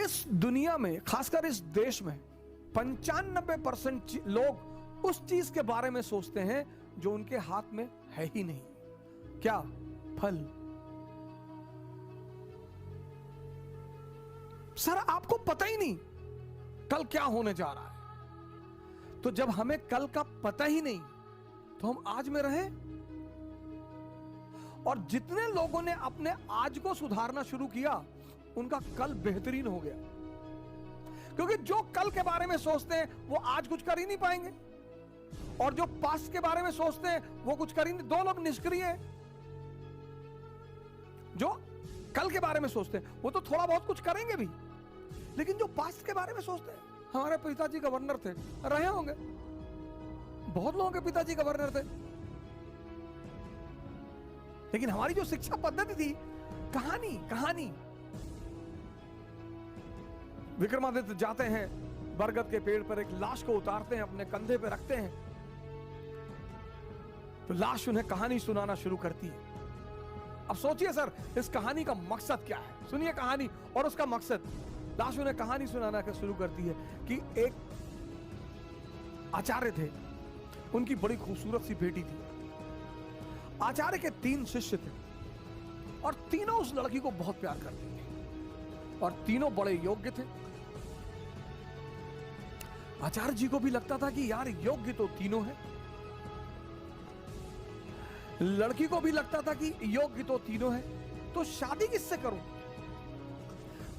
इस दुनिया में, खासकर इस देश में 95% लोग उस चीज के बारे में सोचते हैं जो उनके हाथ में है ही नहीं। क्या? फल। सर आपको पता ही नहीं कल क्या होने जा रहा है। तो जब हमें कल का पता ही नहीं तो हम आज में रहे। और जितने लोगों ने अपने आज को सुधारना शुरू किया उनका कल बेहतरीन हो गया, क्योंकि जो कल के बारे में सोचते हैं वो आज कुछ कर ही नहीं पाएंगे, और जो पास्ट के बारे में सोचते हैं वो कुछ कर ही नहीं। दो लोग निष्क्रिय हैं। जो कल के बारे में सोचते हैं वो तो थोड़ा बहुत कुछ करेंगे भी, लेकिन जो पास्ट के बारे में सोचते हैं, हमारे पिताजी गवर्नर थे, रहे होंगे, बहुत लोगों के पिताजी गवर्नर थे, लेकिन हमारी जो शिक्षा पद्धति थी, कहानी। विक्रमादित्य जाते हैं बरगद के पेड़ पर, एक लाश को उतारते हैं, अपने कंधे पे रखते हैं, तो लाश उन्हें कहानी सुनाना शुरू करती है। अब सोचिए सर, इस कहानी का मकसद क्या है? सुनिए कहानी और उसका मकसद। लाश उन्हें कहानी सुनाना शुरू करती है कि एक आचार्य थे, उनकी बड़ी खूबसूरत सी बेटी थी। आचार्य के 3 शिष्य थे और तीनों उस लड़की को बहुत प्यार करते थे और तीनों बड़े योग्य थे। आचार्य जी को भी लगता था कि यार योग्य तो तीनों हैं, लड़की को भी लगता था कि योग्य तो तीनों हैं, तो शादी किससे करूं?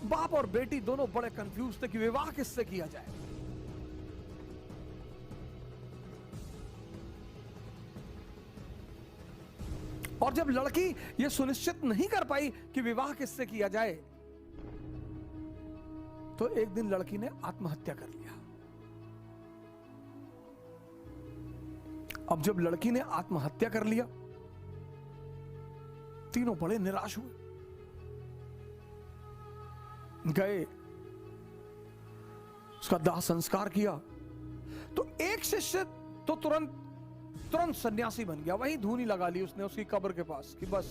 बाप और बेटी दोनों बड़े कंफ्यूज थे कि विवाह किससे किया जाए। और जब लड़की यह सुनिश्चित नहीं कर पाई कि विवाह किससे किया जाए, तो एक दिन लड़की ने आत्महत्या कर लिया। अब जब लड़की ने आत्महत्या कर लिया, तीनों बड़े निराश हुए, गए उसका दाह संस्कार किया। तो एक शिष्य तो तुरंत सन्यासी बन गया, वहीं धूनी लगा ली उसने उसकी कब्र के पास कि बस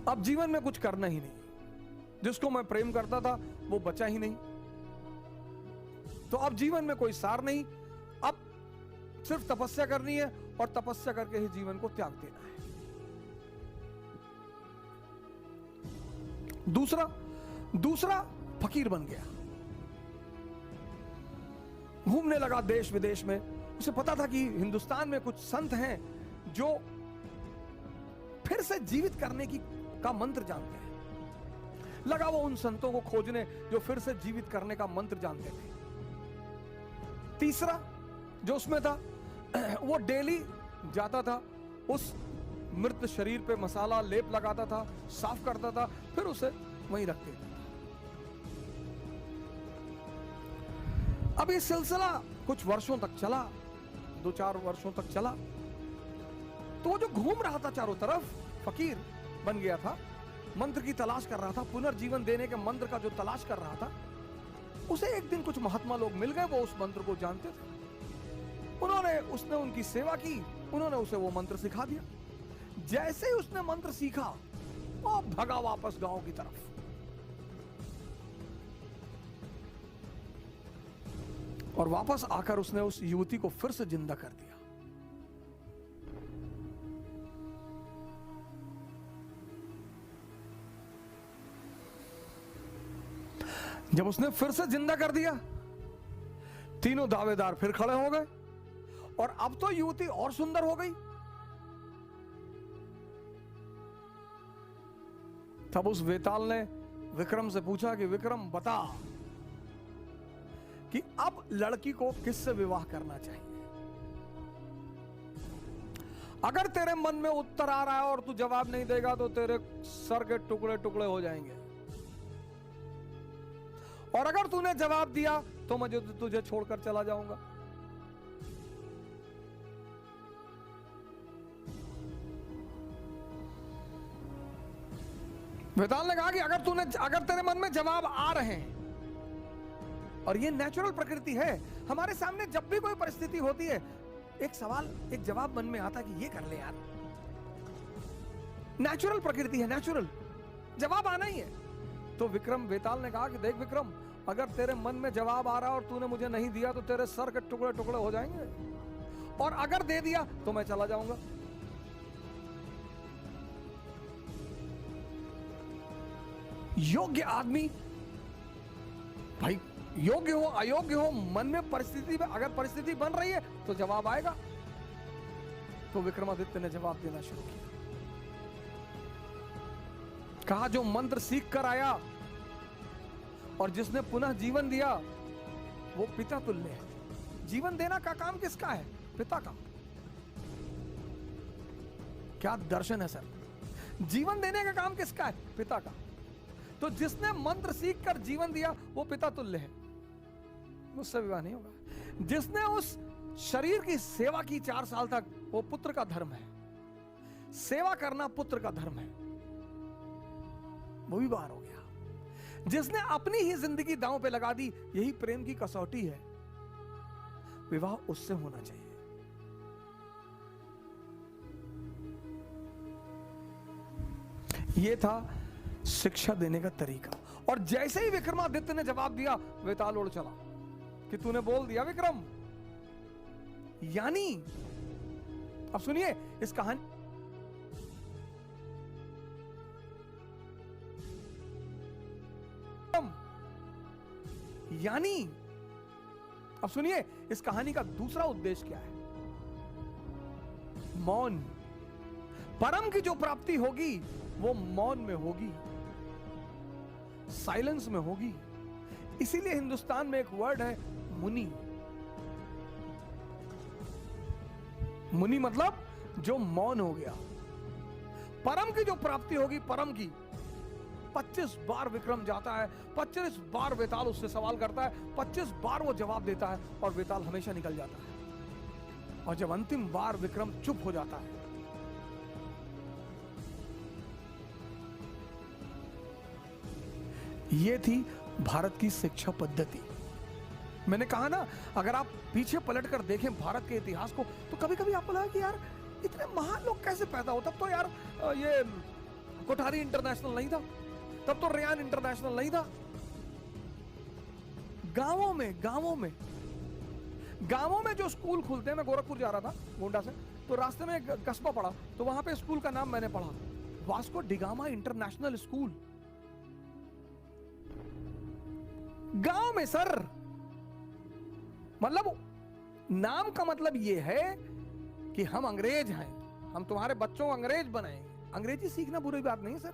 अब जीवन में कुछ करना ही नहीं, जिसको मैं प्रेम करता था वो बचा ही नहीं, तो अब जीवन में कोई सार नहीं, अब सिर्फ तपस्या करनी है और तपस्या करके ही जीवन को त्याग देना है। दूसरा फकीर बन गया, घूमने लगा देश विदेश में। उसे पता था कि हिंदुस्तान में कुछ संत हैं जो फिर से जीवित करने का मंत्र जानते हैं। लगा वो उन संतों को खोजने जो फिर से जीवित करने का मंत्र जानते थे। तीसरा जो उसमें था, वो डेली जाता था, उस मृत शरीर पे मसाला लेप लगाता था, साफ करता था, फिर उसे वहीं रख देता था। अब ये सिलसिला कुछ वर्षों तक चला, 2-4 वर्षों तक चला। तो वो जो घूम रहा था चारों तरफ, फकीर बन गया था, मंत्र की तलाश कर रहा था, पुनर्जीवन देने के मंत्र का जो तलाश कर रहा था, उसे एक दिन कुछ महात्मा लोग मिल गए, वो उस मंत्र को जानते थे। उसने उनकी सेवा की, उन्होंने उसे वो मंत्र सिखा दिया। जैसे ही उसने मंत्र सीखा, वो भगा वापस गांव की तरफ। और वापस आकर उसने उस युवती को फिर से जिंदा कर दिया। जब उसने फिर से जिंदा कर दिया, तीनों दावेदार फिर खड़े हो गए, और अब तो युवती और सुंदर हो गई। तब उस वेताल ने विक्रम से पूछा कि विक्रम बता कि अब लड़की को किससे विवाह करना चाहिए। अगर तेरे मन में उत्तर आ रहा है और तू जवाब नहीं देगा तो तेरे सर के टुकड़े टुकड़े हो जाएंगे, और अगर तूने जवाब दिया तो मैं तुझे छोड़कर चला जाऊंगा। वेताल ने कहा कि अगर तेरे मन में जवाब आ रहे हैं, और ये नेचुरल प्रकृति है, हमारे सामने जब भी कोई परिस्थिति होती है, एक जवाब मन में आता है कि ये कर ले यार। नेचुरल प्रकृति है, नेचुरल जवाब आना ही है। तो विक्रम बेताल ने कहा कि देख विक्रम, अगर तेरे मन में जवाब आ रहा और तूने मुझे नहीं दिया तो तेरे सर के टुकड़े टुकड़े हो जाएंगे, और अगर दे दिया तो मैं चला जाऊंगा। योग्य आदमी, भाई योग्य हो अयोग्य हो, मन में परिस्थिति में अगर परिस्थिति बन रही है तो जवाब आएगा। तो विक्रमादित्य ने जवाब देना शुरू किया। कहा जो मंत्र सीख कर आया और जिसने पुनः जीवन दिया वो पिता तुल्य है। जीवन देना का काम किसका है? पिता का। क्या दर्शन है सर! जीवन देने का काम किसका है? पिता का। तो जिसने मंत्र सीख कर जीवन दिया वो पिता तुल्य है, मुझसे विवाह नहीं होगा। जिसने उस शरीर की सेवा की 4 साल तक, वो पुत्र का धर्म है। सेवा करना पुत्र का धर्म है, वो भी बाहर हो गया। जिसने अपनी ही जिंदगी दांव पे लगा दी, यही प्रेम की कसौटी है, विवाह उससे होना चाहिए। यह था शिक्षा देने का तरीका। और जैसे ही विक्रमादित्य ने जवाब दिया, वेताल उड़ चला कि तूने बोल दिया विक्रम। यानी अब सुनिए इस कहानी, यानी अब सुनिए इस कहानी का दूसरा उद्देश्य क्या है? मौन। परम की जो प्राप्ति होगी वो मौन में होगी, साइलेंस में होगी। इसीलिए हिंदुस्तान में एक वर्ड है मुनि। मुनि मतलब जो मौन हो गया। परम की जो प्राप्ति होगी, परम की, 25 बार विक्रम जाता है, 25 बार वेताल उससे सवाल करता है, 25 बार वो जवाब देता है और वेताल हमेशा निकल जाता है। और जब अंतिम बार विक्रम चुप हो जाता है, ये थी भारत की शिक्षा पद्धति। मैंने कहा ना, अगर आप पीछे पलटकर देखें भारत के इतिहास को, तो कभी कभी आपको लगा कि यार इतने महान लोग कैसे पैदा हो। तब तो यार ये कोठारी इंटरनेशनल नहीं था, तब तो रेयान इंटरनेशनल नहीं था। गांवों में जो स्कूल खुलते हैं, मैं गोरखपुर जा रहा था गोंडा से, तो रास्ते में एक कस्बा पड़ा, तो वहां पे स्कूल का नाम मैंने पढ़ा, वास्को डिगामा इंटरनेशनल स्कूल। गांव में सर, मतलब नाम का मतलब यह है कि हम अंग्रेज हैं, हम तुम्हारे बच्चों को अंग्रेज बनाएंगे। अंग्रेजी सीखना बुरी बात नहीं सर,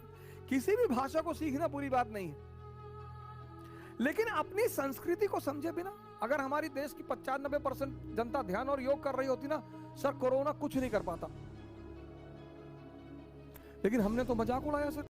किसी भी भाषा को सीखना बुरी बात नहीं है, लेकिन अपनी संस्कृति को समझे बिना अगर हमारी देश की 95% जनता ध्यान और योग कर रही होती ना सर, कोरोना कुछ नहीं कर पाता। लेकिन हमने तो मजाक उड़ाया सर।